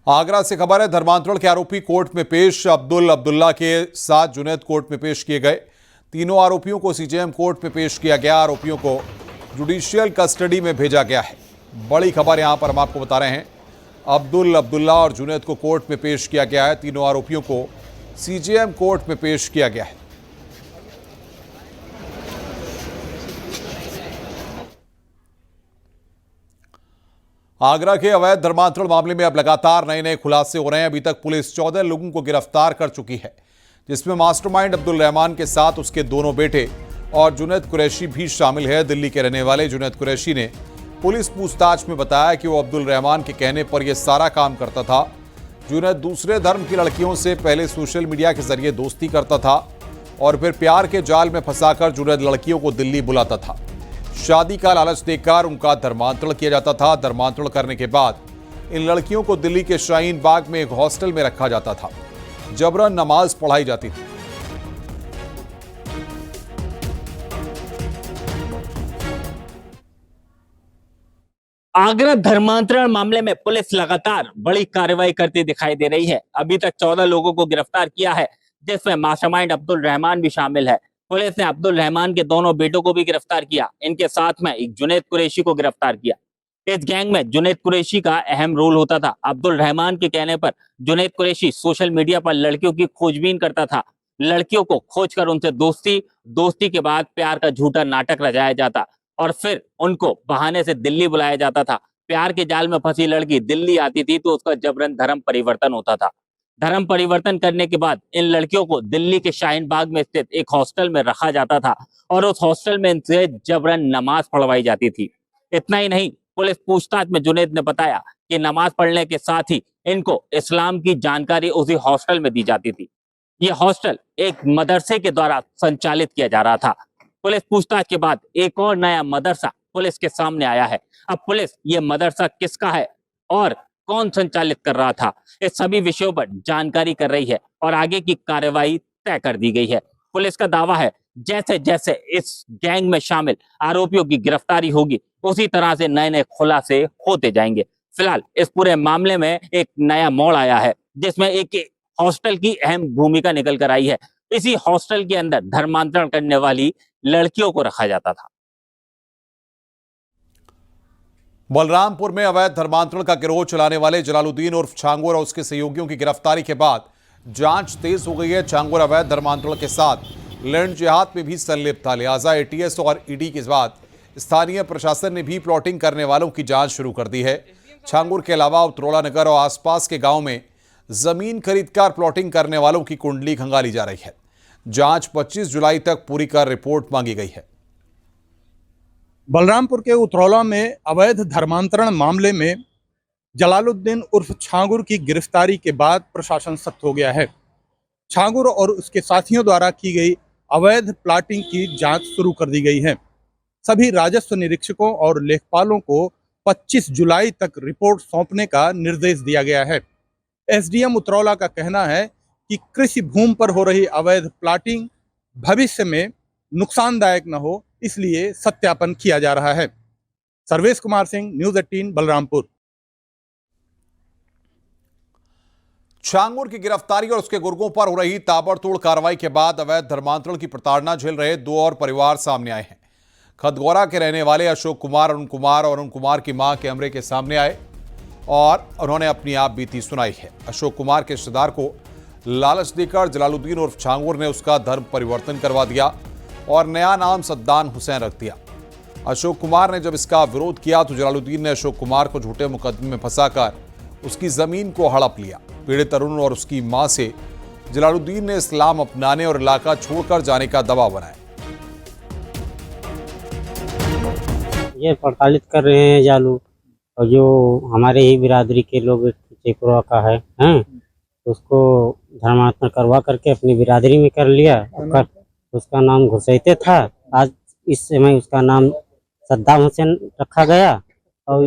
आगरा से खबर है। धर्मांतरण के आरोपी कोर्ट में पेश। अब्दुल्ला के साथ जुनैद कोर्ट में पेश किए गए। तीनों आरोपियों को सीजेएम कोर्ट में पेश किया गया। आरोपियों को जुडिशियल कस्टडी में भेजा गया है। बड़ी खबर यहां पर हम आपको बता रहे हैं। अब्दुल्ला और जुनैद को कोर्ट में पेश किया गया है। तीनों आरोपियों को सीजेएम कोर्ट में पेश किया गया है। आगरा के अवैध धर्मांतरण मामले में अब लगातार नए खुलासे हो रहे हैं। अभी तक पुलिस 14 लोगों को गिरफ्तार कर चुकी है, जिसमें मास्टरमाइंड अब्दुल रहमान के साथ उसके दोनों बेटे और जुनैद कुरैशी भी शामिल है। दिल्ली के रहने वाले जुनैद कुरैशी ने पुलिस पूछताछ में बताया कि वो अब्दुल रहमान के कहने पर यह सारा काम करता था। जुनैद दूसरे धर्म की लड़कियों से पहले सोशल मीडिया के जरिए दोस्ती करता था और फिर प्यार के जाल में फंसाकर जुनैद लड़कियों को दिल्ली बुलाता था। शादी का लालच देकर उनका धर्मांतरण किया जाता था। धर्मांतरण करने के बाद इन लड़कियों को दिल्ली के शाहीन बाग में एक हॉस्टल में रखा जाता था। जबरन नमाज पढ़ाई जाती थी। आगरा धर्मांतरण मामले में पुलिस लगातार बड़ी कार्रवाई करती दिखाई दे रही है। अभी तक 14 लोगों को गिरफ्तार किया है, जिसमें मास्टरमाइंड अब्दुल रहमान भी शामिल है। पुलिस ने अब्दुल रहमान के दोनों बेटों को भी गिरफ्तार किया। इनके साथ में एक जुनैद कुरैशी को गिरफ्तार किया। इस गैंग में जुनैद कुरैशी का अहम रोल होता था। अब्दुल रहमान के कहने पर जुनैद कुरैशी सोशल मीडिया पर लड़कियों की खोजबीन करता था। लड़कियों को खोजकर उनसे दोस्ती के बाद प्यार का झूठा नाटक रचाया जाता और फिर उनको बहाने से दिल्ली बुलाया जाता था। प्यार के जाल में फंसी लड़की दिल्ली आती थी तो उसका जबरन धर्म परिवर्तन होता था। धर्म परिवर्तन करने के बाद इन लड़कियों को दिल्ली के शाहीन बाग में स्थित एक हॉस्टल में रखा जाता था और उस हॉस्टल में इनसे जबरन नमाज पढ़वाई जाती थी। इतना ही नहीं, पुलिस पूछताछ में जुनैद ने बताया कि नमाज पढ़ने के साथ ही इनको इस्लाम की जानकारी उसी हॉस्टल में दी जाती थी। यह हॉस्टल एक मदरसे के द्वारा संचालित किया जा रहा था। पुलिस पूछताछ के बाद एक और नया मदरसा पुलिस के सामने आया है। अब पुलिस ये मदरसा किसका है और कौन संचालित कर रहा था, इस सभी विषयों पर जानकारी कर रही है और आगे की कार्रवाई तय कर दी गई है। पुलिस का दावा है जैसे जैसे इस गैंग में शामिल आरोपियों की गिरफ्तारी होगी, उसी तरह से नए खुलासे होते जाएंगे। फिलहाल इस पूरे मामले में एक नया मोड़ आया है, जिसमें एक हॉस्टल की अहम भूमिका निकल कर आई है। इसी हॉस्टल के अंदर धर्मांतरण करने वाली लड़कियों को रखा जाता था। बलरामपुर में अवैध धर्मांतरण का गिरोह चलाने वाले जलालुद्दीन उर्फ छांगुर और उसके सहयोगियों की गिरफ्तारी के बाद जांच तेज हो गई है। छांगुर अवैध धर्मांतरण के साथ लैंड जिहाद में भी संलिप्त था, लिहाजा एटीएस और ईडी के बाद स्थानीय प्रशासन ने भी प्लॉटिंग करने वालों की जांच शुरू कर दी है। छांगुर के अलावा उत्तरोला नगर और आसपास के गांव में जमीन खरीदकर प्लॉटिंग करने वालों की कुंडली खंगाली जा रही है। जांच 25 जुलाई तक पूरी कर रिपोर्ट मांगी गई है। बलरामपुर के उत्तरोला में अवैध धर्मांतरण मामले में जलालुद्दीन उर्फ छांगुर की गिरफ्तारी के बाद प्रशासन सख्त हो गया है। छांगुर और उसके साथियों द्वारा की गई अवैध प्लाटिंग की जांच शुरू कर दी गई है। सभी राजस्व निरीक्षकों और लेखपालों को 25 जुलाई तक रिपोर्ट सौंपने का निर्देश दिया गया है। एसडीएम उत्तरोला का कहना है कि कृषि भूमि पर हो रही अवैध प्लाटिंग भविष्य में नुकसानदायक न हो, इसलिए सत्यापन किया जा रहा है। सर्वेश कुमार सिंह, न्यूज़ 18, बलरामपुर। छांगुर की गिरफ्तारी और उसके गुर्गों पर हो रही ताबड़तोड़ कार्रवाई के बाद अवैध धर्मांतरण की प्रताड़ना झेल रहे दो और परिवार सामने आए हैं। खदगौरा के रहने वाले अशोक कुमार, अरुण कुमार की मां कैमरे के सामने आए और उन्होंने अपनी आप बीती सुनाई है। अशोक कुमार के रिश्तेदार को लालच देकर जलालुद्दीन उर्फ छांगुर ने उसका धर्म परिवर्तन करवा दिया और नया नाम सद्दान हुसैन रख दिया। अशोक कुमार ने जब इसका विरोध किया तो जलालुद्दीन ने अशोक कुमार को झूठे मुकदमे में फंसाकर उसकी जमीन को हड़प लिया। पीड़ित अरुण और उसकी मां से जलालुद्दीन ने इस्लाम अपनाने और इलाका छोड़कर जाने का दबाव बनाया। ये प्रताड़ित कर रहे हैं जालू, और जो हमारे ही बिरादरी के लोग चेकरा का है उसको धर्मांतरण करवा करके अपनी बिरादरी में कर लिया। उसका नाम घुसैते था, आज इस समय उसका नाम सद्दाम हुसैन रखा गया और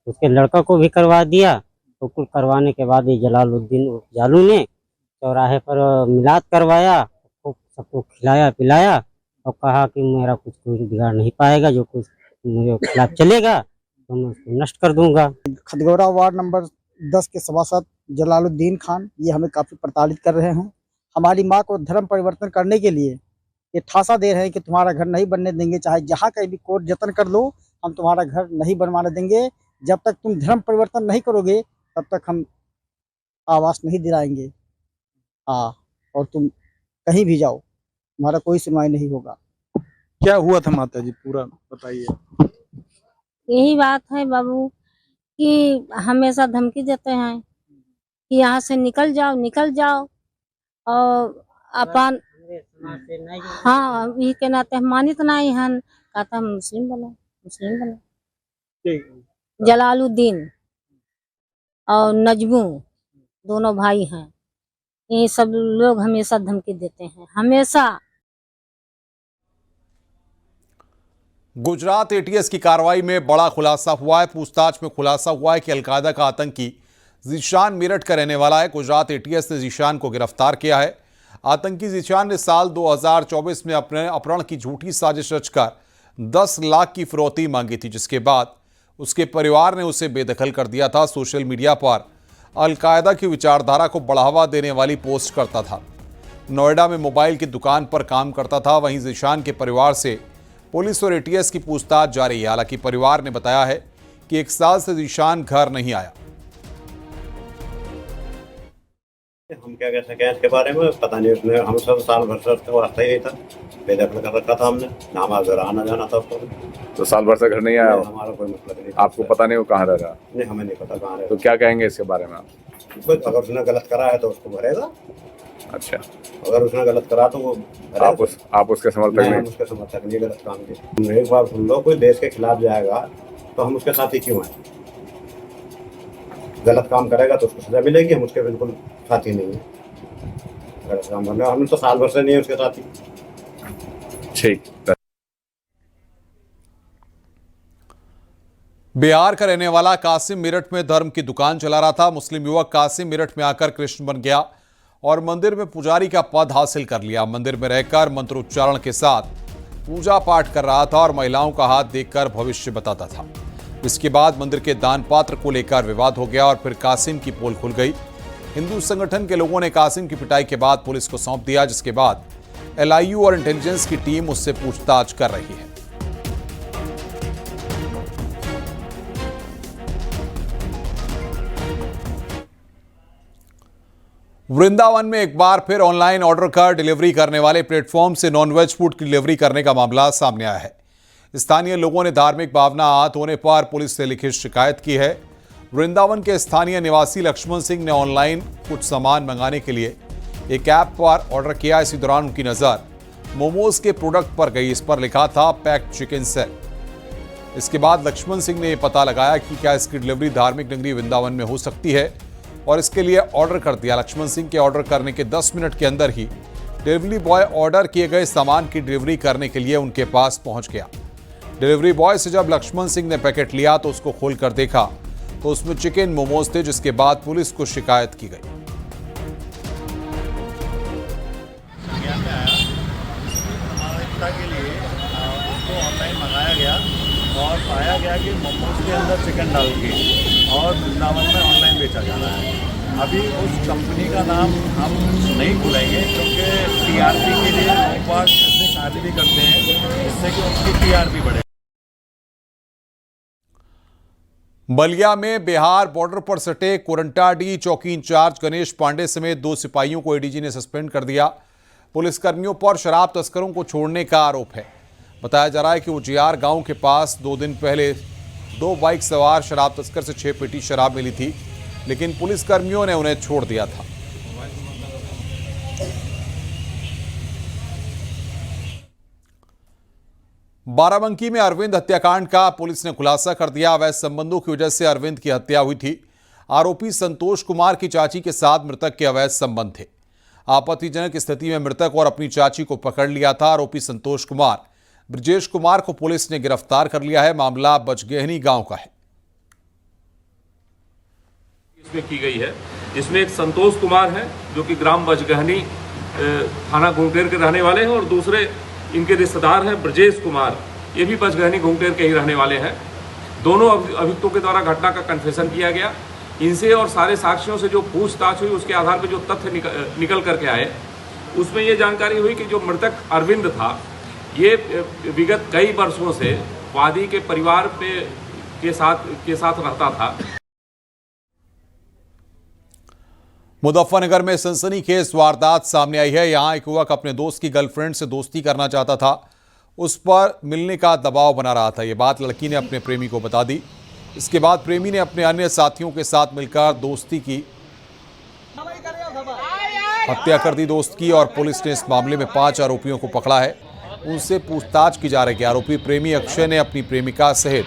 उसके लड़का को भी करवा दिया। तो कुल करवाने के बाद ये जलालुद्दीन जालू ने चौराहे पर मिलाद करवाया, सबको खिलाया पिलाया और कहा कि मेरा कुछ कोई बिगाड़ नहीं पाएगा, जो कुछ मुझे खिलाफ चलेगा तो मैं उसको नष्ट कर दूंगा। खदगौरा वार्ड नंबर 10 के सभासद जलालुद्दीन खान ये हमें काफ़ी प्रताड़ित कर रहे हैं। हमारी माँ को धर्म परिवर्तन करने के लिए ये ठासा दे रहे हैं कि तुम्हारा घर नहीं बनने देंगे, चाहे जहाँ कहीं भी कोर्ट जतन कर लो, हम तुम्हारा घर नहीं बनवाने देंगे। जब तक तुम धर्म परिवर्तन नहीं करोगे तब तक हम आवास नहीं दिलाएंगे। हाँ, और तुम कहीं भी जाओ, तुम्हारा कोई सुनवाई नहीं होगा। क्या हुआ था माता जी, पूरा बताइए। यही बात है बाबू कि हमेशा धमकी देते हैं कि यहाँ से निकल जाओ, निकल जाओ। और अपन हाँ ये के नाते हम मानित नहीं हन, कहता हम मुस्लिम बनो, मुस्लिम बनो। जलालुद्दीन और नजमू दोनों भाई हैं, ये सब लोग हमेशा धमकी देते हैं, हमेशा। गुजरात एटीएस की कार्रवाई में बड़ा खुलासा हुआ है। पूछताछ में खुलासा हुआ है कि अलकायदा का आतंकी जीशान मेरठ का रहने वाला है। गुजरात एटीएस ने जीशान को गिरफ्तार किया है। आतंकी जीशान ने साल 2024 में अपने अपहरण की झूठी साजिश रचकर 10 लाख की फिरौती मांगी थी, जिसके बाद उसके परिवार ने उसे बेदखल कर दिया था। सोशल मीडिया पर अलकायदा की विचारधारा को बढ़ावा देने वाली पोस्ट करता था। नोएडा में मोबाइल की दुकान पर काम करता था। वहीं जीशान के परिवार से पुलिस और एटीएस की पूछताछ जारी है। हालांकि परिवार ने बताया है कि 1 साल से जीशान घर नहीं आया। हम क्या कह सके इसके बारे में, पता नहीं। उसने हम सब साल भर से उसको वास्ता ही नहीं था, बेदखल कर रखा था हमने, ना हमारा आना जाना था उसको। तो साल भर से घर नहीं आया? हमारा कोई मतलब नहीं। आपको पता नहीं वो कहाँ रह रहा? नहीं, हमें नहीं पता कहाँ रह तो क्या कहेंगे इसके बारे में आप? अगर उसने गलत करा है तो उसको भरेगा। अच्छा, अगर उसने गलत करा तो वो आप उसके समर्थक नहीं? हम उसके समर्थक नहीं, गलत काम किया। एक बार सुन लो, कोई देश के खिलाफ जाएगा तो हम उसके साथ ही क्यों हैं? गलत काम करेगा तो उसको सजा मिलेगी, हम उसके बिल्कुल साथी नहीं है। गलत काम करने हमने तो साल भर से नहीं है उसके साथी। ठीक। बिहार का रहने वाला कासिम मेरठ में धर्म की दुकान चला रहा था। मुस्लिम युवक कासिम मेरठ में आकर कृष्ण बन गया और मंदिर में पुजारी का पद हासिल कर लिया। मंदिर में रहकर मंत्रोच्चारण के साथ पूजा पाठ कर रहा था और महिलाओं का हाथ देखकर भविष्य बताता था। इसके बाद मंदिर के दान पात्र को लेकर विवाद हो गया और फिर कासिम की पोल खुल गई। हिंदू संगठन के लोगों ने कासिम की पिटाई के बाद पुलिस को सौंप दिया, जिसके बाद LIU और इंटेलिजेंस की टीम उससे पूछताछ कर रही है। वृंदावन में एक बार फिर ऑनलाइन ऑर्डर कर डिलीवरी करने वाले प्लेटफॉर्म से नॉनवेज फूड की डिलीवरी करने का मामला सामने आया है। स्थानीय लोगों ने धार्मिक भावना आहत होने पर पुलिस से लिखित शिकायत की है। वृंदावन के स्थानीय निवासी लक्ष्मण सिंह ने ऑनलाइन कुछ सामान मंगाने के लिए एक ऐप पर ऑर्डर किया। इसी दौरान उनकी नज़र मोमोज के प्रोडक्ट पर गई। इस पर लिखा था पैक्ड चिकन सेल। इसके बाद लक्ष्मण सिंह ने पता लगाया कि क्या इसकी डिलीवरी धार्मिक नगरी वृंदावन में हो सकती है और इसके लिए ऑर्डर कर दिया। लक्ष्मण सिंह के ऑर्डर करने के 10 मिनट के अंदर ही डिलीवरी बॉय ऑर्डर किए गए सामान की डिलीवरी करने के लिए उनके पास पहुंच गया। डिलीवरी बॉय से जब लक्ष्मण सिंह ने पैकेट लिया तो उसको खोलकर देखा तो उसमें चिकन मोमोज थे, जिसके बाद पुलिस को शिकायत की गई। के लिए उसको ऑनलाइन मंगाया गया और पाया गया कि मोमोज के अंदर चिकन डाल के और वृंदावन में ऑनलाइन बेचा जा रहा है। अभी उस कंपनी का नाम हम नहीं खुलेंगे क्योंकि TRP के लिए लोग बाग ऐसे कार्य भी करते हैं जिससे कि उनकी TRP बढ़े। बलिया में बिहार बॉर्डर पर सटे कोरंटाडी चौकी इंचार्ज गणेश पांडे समेत 2 सिपाहियों को ADG ने सस्पेंड कर दिया। पुलिसकर्मियों पर शराब तस्करों को छोड़ने का आरोप है। बताया जा रहा है कि उजियार गांव के पास 2 दिन पहले 2 बाइक सवार शराब तस्कर से 6 पेटी शराब मिली थी, लेकिन पुलिसकर्मियों ने उन्हें छोड़ दिया था। बाराबंकी में अरविंद हत्याकांड का पुलिस ने खुलासा कर दिया। अवैध संबंधों की वजह से अरविंद की हत्या हुई थी। आरोपी संतोष कुमार की चाची के साथ मृतक के अवैध संबंध थे। आपत्तिजनक स्थिति में मृतक और अपनी चाची को पकड़ लिया था। आरोपी संतोष कुमार ब्रजेश कुमार को पुलिस ने गिरफ्तार कर लिया है। मामला बचगहनी गांव का है। इसमें की गई है, इसमें एक संतोष कुमार है जो कि ग्राम बचगहनी थाना घुंगटेर के रहने वाले हैं और दूसरे इनके रिश्तेदार हैं ब्रजेश कुमार, ये भी बचगहनी घुंगटेर के ही रहने वाले हैं। दोनों अभियुक्तों के द्वारा घटना का कन्फेशन किया गया इनसे और सारे साक्ष्यों से जो पूछताछ हुई उसके आधार पर जो तथ्य निकल करके आए, उसमें ये जानकारी हुई कि जो मृतक अरविंद था ये विगत कई वर्षों से वादी के परिवार के साथ रहता था। मुजफ्फरनगर में सनसनीखेज वारदात सामने आई है। यहां एक युवक अपने दोस्त की गर्लफ्रेंड से दोस्ती करना चाहता था, उस पर मिलने का दबाव बना रहा था। यह बात लड़की ने अपने प्रेमी को बता दी। इसके बाद प्रेमी ने अपने अन्य साथियों के साथ मिलकर दोस्ती की हत्या कर दी दोस्त की, और पुलिस ने इस मामले में 5 आरोपियों को पकड़ा है। उनसे पूछताछ की जा रही है। आरोपी प्रेमी अक्षय ने अपनी प्रेमिका सहित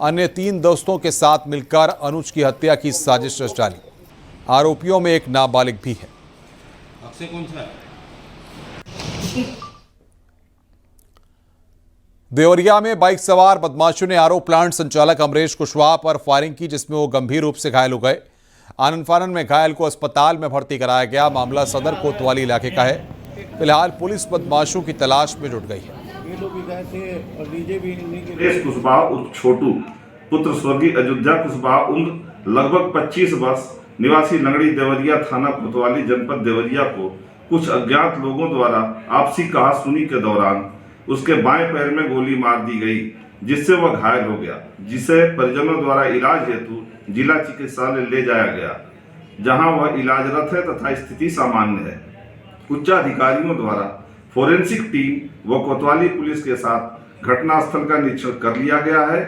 अन्य 3 दोस्तों के साथ मिलकर अनुज की हत्या की साजिश रच डाली। आरोपियों में एक नाबालिग भी है। अक्षय कौन सा है? देवरिया में बाइक सवार बदमाशों ने आरओ प्लांट संचालक अमरीश कुशवाहा पर फायरिंग की, जिसमें वो गंभीर रूप से घायल हो गए। आनन फानन में घायल को अस्पताल में भर्ती कराया गया। मामला सदर कोतवाली इलाके का है। फिलहाल पुलिस बदमाशों की तलाश में जुट गई है। अमरीश कुशवाहा उर्फ छोटू पुत्र स्वर्गीय अयोध्या कुशवाहा उम्र लगभग 25 वर्ष निवासी लंगड़ी देवरिया थाना कोतवाली जनपद देवरिया को कुछ अज्ञात लोगों द्वारा आपसी कहासुनी के दौरान उसके बाएं पैर में गोली मार दी गई, जिससे वह घायल हो गया, जिसे परिजनों द्वारा इलाज हेतु जिला चिकित्सालय ले जाया गया, जहां वह इलाजरत है तथा स्थिति सामान्य है। उच्चाधिकारियों द्वारा फोरेंसिक टीम व कोतवाली पुलिस के साथ घटनास्थल का निरीक्षण कर लिया गया है।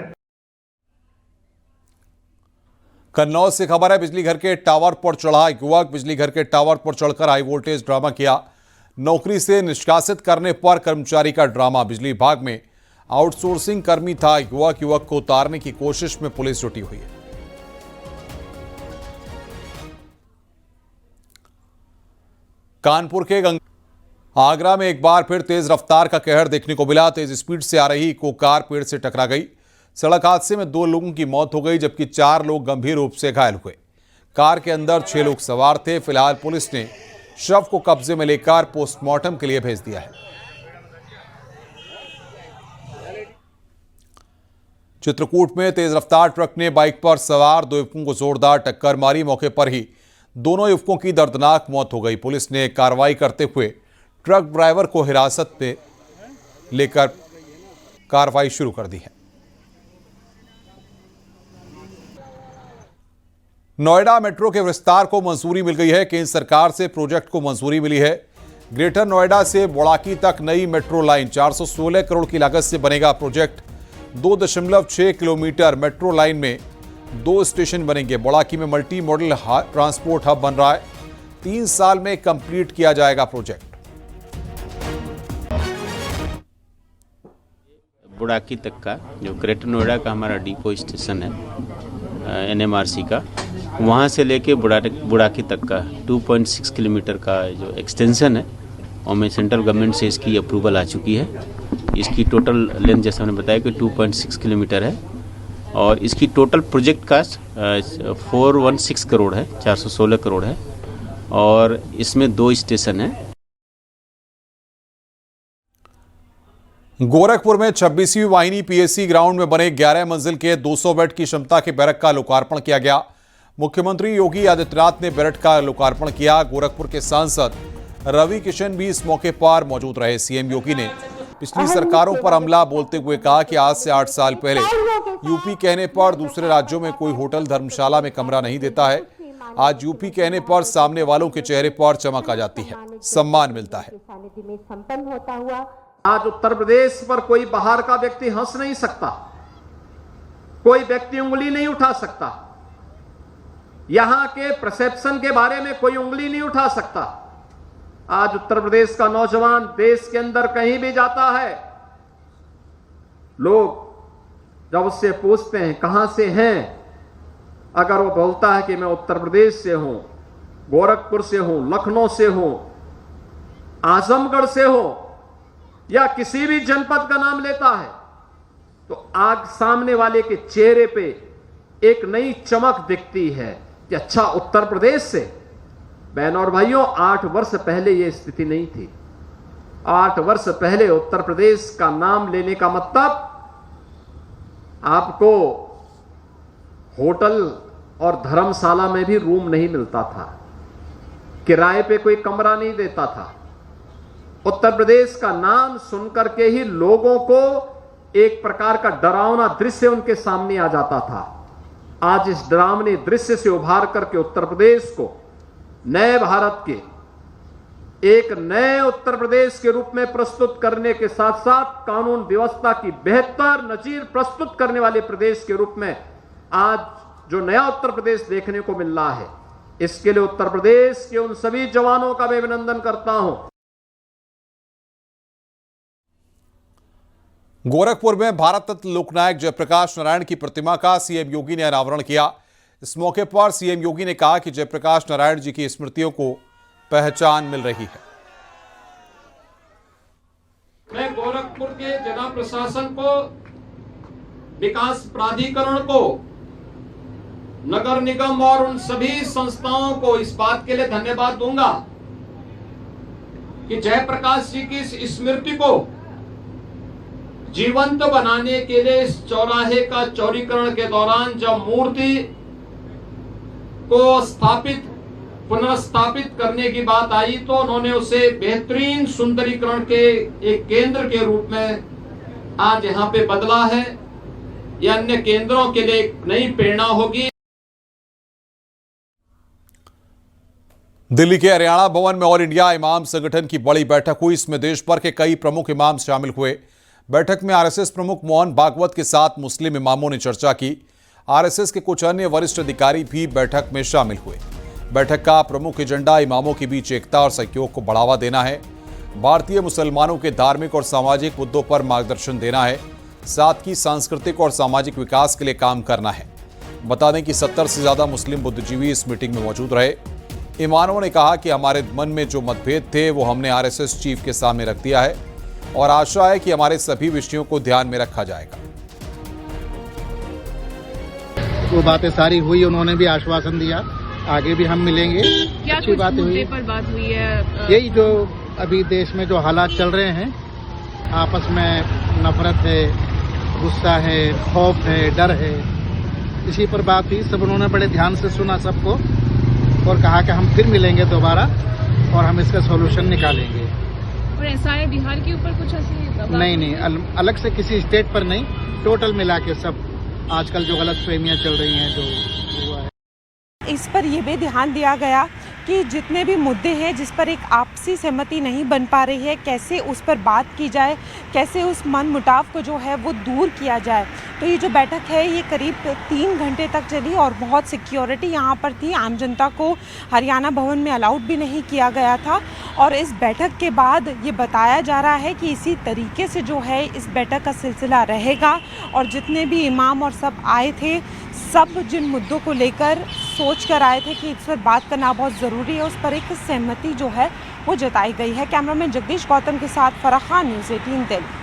कन्नौज से खबर है, बिजली घर के टावर पर चढ़ा युवक। बिजली घर के टावर पर चढ़कर हाई वोल्टेज ड्रामा किया। नौकरी से निष्कासित करने पर कर्मचारी का ड्रामा। बिजली विभाग में आउटसोर्सिंग कर्मी था युवक को उतारने की कोशिश में पुलिस जुटी हुई है। कानपुर के आगरा में एक बार फिर तेज रफ्तार का कहर देखने को मिला। तेज स्पीड से आ रही इको कार पेड़ से टकरा गई। सड़क हादसे में 2 लोगों की मौत हो गई, जबकि 4 लोग गंभीर रूप से घायल हुए। कार के अंदर 6 लोग सवार थे। फिलहाल पुलिस ने शव को कब्जे में लेकर पोस्टमार्टम के लिए भेज दिया है। चित्रकूट में तेज रफ्तार ट्रक ने बाइक पर सवार 2 युवकों को जोरदार टक्कर मारी। मौके पर ही दोनों युवकों की दर्दनाक मौत हो गई। पुलिस ने कार्रवाई करते हुए ट्रक ड्राइवर को हिरासत में लेकर कार्रवाई शुरू कर दी है। नोएडा मेट्रो के विस्तार को मंजूरी मिल गई है। केंद्र सरकार से प्रोजेक्ट को मंजूरी मिली है। ग्रेटर नोएडा से बोड़ाकी तक नई मेट्रो लाइन 416 करोड़ की लागत से बनेगा प्रोजेक्ट। 2.6 किलोमीटर मेट्रो लाइन में 2 स्टेशन बनेंगे। बोड़ाकी में मल्टी मॉडल ट्रांसपोर्ट हब बन रहा है। 3 साल में कंप्लीट किया जाएगा प्रोजेक्ट। बुड़ाकी तक का जो ग्रेटर नोएडा का हमारा डिपो स्टेशन है एनएमआरसी का, वहाँ से लेके बुड़ाकी तक का 2.6 किलोमीटर का जो एक्सटेंशन है, और में सेंट्रल गवर्नमेंट से इसकी अप्रूवल आ चुकी है। इसकी टोटल लेंथ जैसा हमने बताया कि 2.6 किलोमीटर है, और इसकी टोटल प्रोजेक्ट कास्ट 416 करोड़ है, 416 करोड़ है, और इसमें 2 स्टेशन है। गोरखपुर में 26वीं वाहिनी पीएससी ग्राउंड में बने 11 मंजिल के 200 बेड की क्षमता के बैरक का लोकार्पण किया गया। मुख्यमंत्री योगी आदित्यनाथ ने बैरक का लोकार्पण किया। गोरखपुर के सांसद रवि किशन भी इस मौके पर मौजूद रहे। सीएम योगी ने पिछली सरकारों पर हमला बोलते हुए कहा कि आज से 8 साल पहले यूपी कहने पर दूसरे राज्यों में कोई होटल धर्मशाला में कमरा नहीं देता है। आज यूपी कहने पर सामने वालों के चेहरे पर चमक आ जाती है, सम्मान मिलता है। आज उत्तर प्रदेश पर कोई बाहर का व्यक्ति हंस नहीं सकता, कोई व्यक्ति उंगली नहीं उठा सकता, यहां के परसेप्शन के बारे में कोई उंगली नहीं उठा सकता। आज उत्तर प्रदेश का नौजवान देश के अंदर कहीं भी जाता है, लोग जब उससे पूछते हैं कहां से हैं, अगर वो बोलता है कि मैं उत्तर प्रदेश से हूं, गोरखपुर से हूं, लखनऊ से हूं, आजमगढ़ से हूं, या किसी भी जनपद का नाम लेता है, तो आज सामने वाले के चेहरे पे एक नई चमक दिखती है कि अच्छा उत्तर प्रदेश से। बहनों और भाइयों, 8 वर्ष पहले यह स्थिति नहीं थी। 8 वर्ष पहले उत्तर प्रदेश का नाम लेने का मतलब आपको होटल और धर्मशाला में भी रूम नहीं मिलता था, किराए पे कोई कमरा नहीं देता था। उत्तर प्रदेश का नाम सुनकर के ही लोगों को एक प्रकार का डरावना दृश्य उनके सामने आ जाता था। आज इस डरावने दृश्य से उभार करके उत्तर प्रदेश को नए भारत के एक नए उत्तर प्रदेश के रूप में प्रस्तुत करने के साथ साथ कानून व्यवस्था की बेहतर नजीर प्रस्तुत करने वाले प्रदेश के रूप में आज जो नया उत्तर प्रदेश देखने को मिल रहा है, इसके लिए उत्तर प्रदेश के उन सभी जवानों का मैं अभिनंदन करता हूं। गोरखपुर में भारत रत्न लोकनायक जयप्रकाश नारायण की प्रतिमा का सीएम योगी ने अनावरण किया। इस मौके पर सीएम योगी ने कहा कि जयप्रकाश नारायण जी की स्मृतियों को पहचान मिल रही है। मैं गोरखपुर के जिला प्रशासन को, विकास प्राधिकरण को, नगर निगम और उन सभी संस्थाओं को इस बात के लिए धन्यवाद दूंगा कि जयप्रकाश जी की इस स्मृति को जीवंत बनाने के लिए इस चौराहे का चौड़ीकरण के दौरान जब मूर्ति को पुनर्स्थापित करने की बात आई तो उन्होंने उसे बेहतरीन सुंदरीकरण के एक केंद्र के रूप में आज यहां पे बदला है। यह अन्य केंद्रों के लिए एक नई प्रेरणा होगी। दिल्ली के हरियाणा भवन में ऑल इंडिया इमाम संगठन की बड़ी बैठक हुई। इसमें देश भर के कई प्रमुख इमाम शामिल हुए। बैठक में आरएसएस प्रमुख मोहन भागवत के साथ मुस्लिम इमामों ने चर्चा की। आरएसएस के कुछ अन्य वरिष्ठ अधिकारी भी बैठक में शामिल हुए। बैठक का प्रमुख एजेंडा इमामों के बीच एकता और सहयोग को बढ़ावा देना है। भारतीय मुसलमानों के धार्मिक और सामाजिक मुद्दों पर मार्गदर्शन देना है, साथ ही सांस्कृतिक और सामाजिक विकास के लिए काम करना है। बता दें कि 70 से ज्यादा मुस्लिम बुद्धिजीवी इस मीटिंग में मौजूद रहे। इमामों ने कहा कि हमारे मन में जो मतभेद थे वो हमने आरएसएस चीफ के सामने रख दिया है और आशा है कि हमारे सभी विषयों को ध्यान में रखा जाएगा। वो बातें सारी हुई, उन्होंने भी आश्वासन दिया आगे भी हम मिलेंगे। क्या अच्छी बातें हुई। पर बात हुई है? यही जो अभी देश में जो हालात चल रहे हैं, आपस में नफरत है, गुस्सा है, खौफ है, डर है, इसी पर बात हुई। सब उन्होंने बड़े ध्यान से सुना सबको और कहा कि हम फिर मिलेंगे दोबारा और हम इसका सॉल्यूशन निकालेंगे। और ऐसा है बिहार के ऊपर कुछ ऐसी नहीं, अलग से किसी स्टेट पर नहीं, टोटल मिला के सब आजकल जो गलतफहमियां चल रही हैं जो हुआ है, इस पर यह भी ध्यान दिया गया कि जितने भी मुद्दे हैं जिस पर एक आपसी सहमति नहीं बन पा रही है, कैसे उस पर बात की जाए, कैसे उस मन मुटाव को जो है वो दूर किया जाए। तो ये जो बैठक है ये करीब 3 घंटे तक चली और बहुत सिक्योरिटी यहाँ पर थी। आम जनता को हरियाणा भवन में अलाउड भी नहीं किया गया था। और इस बैठक के बाद ये बताया जा रहा है कि इसी तरीके से जो है इस बैठक का सिलसिला रहेगा और जितने भी इमाम और सब आए थे, सब जिन मुद्दों को लेकर सोच कर आए थे कि इस पर बात करना बहुत ज़रूरी है, उस पर एक सहमति जो है वो जताई गई है। कैमरामैन जगदीश गौतम के साथ फराह खान, न्यूज़ 18 दिल्ली।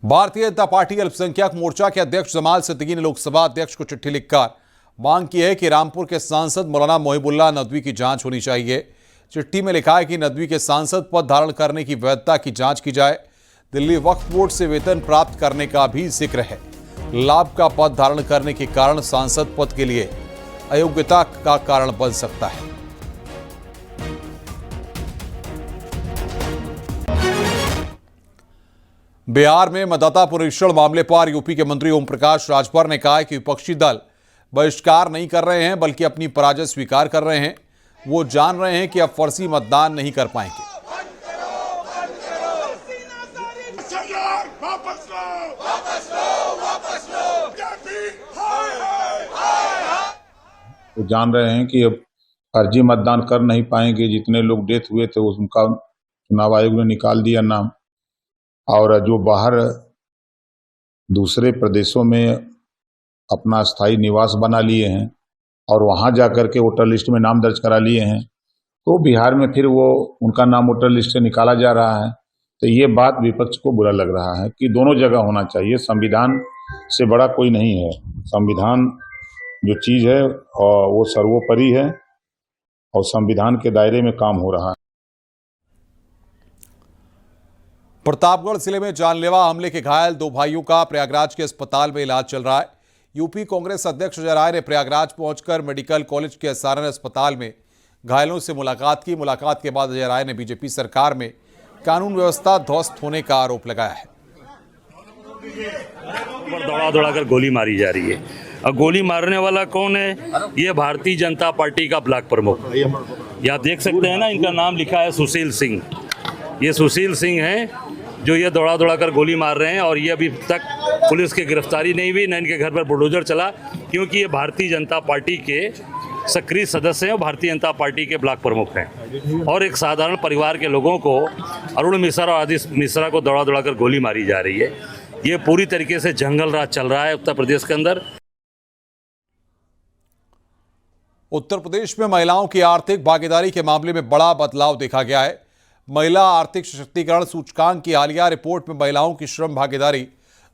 भारतीय जनता पार्टी अल्पसंख्यक मोर्चा के अध्यक्ष जमाल सिद्दीकी ने लोकसभा अध्यक्ष को चिट्ठी लिखकर मांग की है कि रामपुर के सांसद मौलाना मोहिबुल्लाह नदवी की जांच होनी चाहिए। चिट्ठी में लिखा है कि नदवी के सांसद पद धारण करने की वैधता की जांच की जाए। दिल्ली वक्फ बोर्ड से वेतन प्राप्त करने का भी जिक्र है। लाभ का पद धारण करने के कारण सांसद पद के लिए अयोग्यता का कारण बन सकता है। बिहार में मतदाता पुनरीक्षण मामले पर यूपी के मंत्री ओम प्रकाश राजभर ने कहा है कि विपक्षी दल बहिष्कार नहीं कर रहे हैं बल्कि अपनी पराजय स्वीकार कर रहे हैं। वो जान रहे हैं कि अब फर्जी मतदान नहीं कर पाएंगे। वो जान रहे हैं कि अब फर्जी मतदान कर नहीं पाएंगे। जितने लोग डेथ हुए थे उनका चुनाव आयोग ने निकाल दिया नाम, और जो बाहर दूसरे प्रदेशों में अपना स्थायी निवास बना लिए हैं और वहां जाकर के वोटर लिस्ट में नाम दर्ज करा लिए हैं, तो बिहार में फिर वो उनका नाम वोटर लिस्ट से निकाला जा रहा है। तो ये बात विपक्ष को बुरा लग रहा है कि दोनों जगह होना चाहिए। संविधान से बड़ा कोई नहीं है। संविधान जो चीज है वो सर्वोपरि है और संविधान के दायरे में काम हो रहा है। प्रतापगढ़ जिले में जानलेवा हमले के घायल 2 भाइयों का प्रयागराज के अस्पताल में इलाज चल रहा है। यूपी कांग्रेस अध्यक्ष अजय राय ने प्रयागराज पहुंचकर मेडिकल कॉलेज के SRN अस्पताल में घायलों से मुलाकात की। मुलाकात के बाद अजय राय ने बीजेपी सरकार में कानून व्यवस्था ध्वस्त होने का आरोप लगाया है। दौड़ा दौड़ा कर गोली मारी जा रही है और गोली मारने वाला कौन है? ये भारतीय जनता पार्टी का ब्लॉक प्रमुख। यहाँ देख सकते हैं ना, इनका नाम लिखा है सुशील सिंह। ये सुशील सिंह हैं जो ये दौड़ा दौड़ा कर गोली मार रहे हैं और ये अभी तक पुलिस की गिरफ्तारी नहीं हुई, न इनके घर पर बुलडोजर चला, क्योंकि ये भारतीय जनता पार्टी के सक्रिय सदस्य हैं और भारतीय जनता पार्टी के ब्लॉक प्रमुख हैं। और एक साधारण परिवार के लोगों को, अरुण मिश्रा और आदित्य मिश्रा को दौड़ा दौड़ा कर गोली मारी जा रही है। ये पूरी तरीके से जंगल राज चल रहा है उत्तर प्रदेश के अंदर। उत्तर प्रदेश में महिलाओं की आर्थिक भागीदारी के मामले में बड़ा बदलाव देखा गया है। महिला आर्थिक सशक्तिकरण सूचकांक की हालिया रिपोर्ट में महिलाओं की श्रम भागीदारी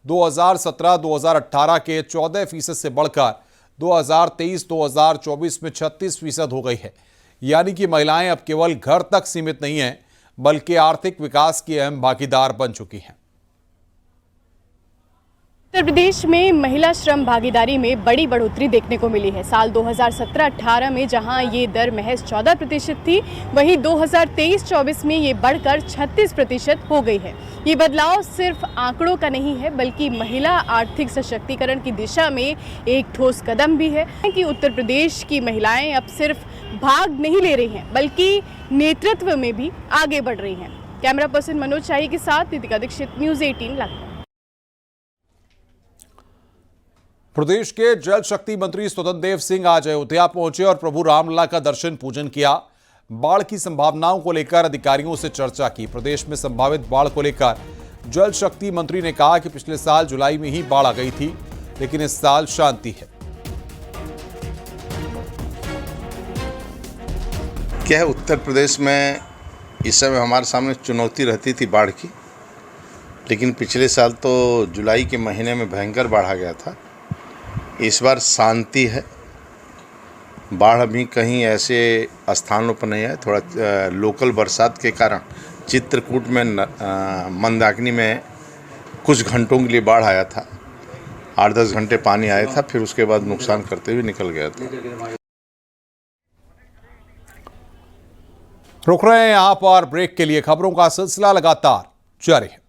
2017-2018 के 14% से बढ़कर 2023-2024 में 36% हो गई है। यानी कि महिलाएं अब केवल घर तक सीमित नहीं हैं, बल्कि आर्थिक विकास की अहम भागीदार बन चुकी हैं। उत्तर प्रदेश में महिला श्रम भागीदारी में बड़ी बढ़ोतरी देखने को मिली है। साल 2017-18 में जहां ये दर महज 14% थी, वहीं 2023-24 में ये बढ़कर 36% हो गई है। ये बदलाव सिर्फ आंकड़ों का नहीं है, बल्कि महिला आर्थिक सशक्तिकरण की दिशा में एक ठोस कदम भी है कि उत्तर प्रदेश की महिलाएं अब सिर्फ भाग नहीं ले रही हैं, बल्कि नेतृत्व में भी आगे बढ़ रही हैं। कैमरा पर्सन मनोज शाही के साथ दीपिका दीक्षित, न्यूज़ 18 लखनऊ। प्रदेश के जल शक्ति मंत्री स्वतंत्र देव सिंह आज अयोध्या पहुंचे और प्रभु रामलला का दर्शन पूजन किया। बाढ़ की संभावनाओं को लेकर अधिकारियों से चर्चा की। प्रदेश में संभावित बाढ़ को लेकर जल शक्ति मंत्री ने कहा कि पिछले साल जुलाई में ही बाढ़ आ गई थी, लेकिन इस साल शांति है। क्या है, उत्तर प्रदेश में इस समय हमारे सामने चुनौती रहती थी बाढ़ की, लेकिन पिछले साल तो जुलाई के महीने में भयंकर बाढ़ आ गया था। इस बार शांति है। बाढ़ अभी कहीं ऐसे स्थानों पर नहीं है। थोड़ा लोकल बरसात के कारण चित्रकूट में मंदाकिनी में कुछ घंटों के लिए बाढ़ आया था। 8-10 घंटे पानी आया था, फिर उसके बाद नुकसान करते हुए निकल गया था। रुक रहे हैं यहाँ पर ब्रेक के लिए। खबरों का सिलसिला लगातार जारी है।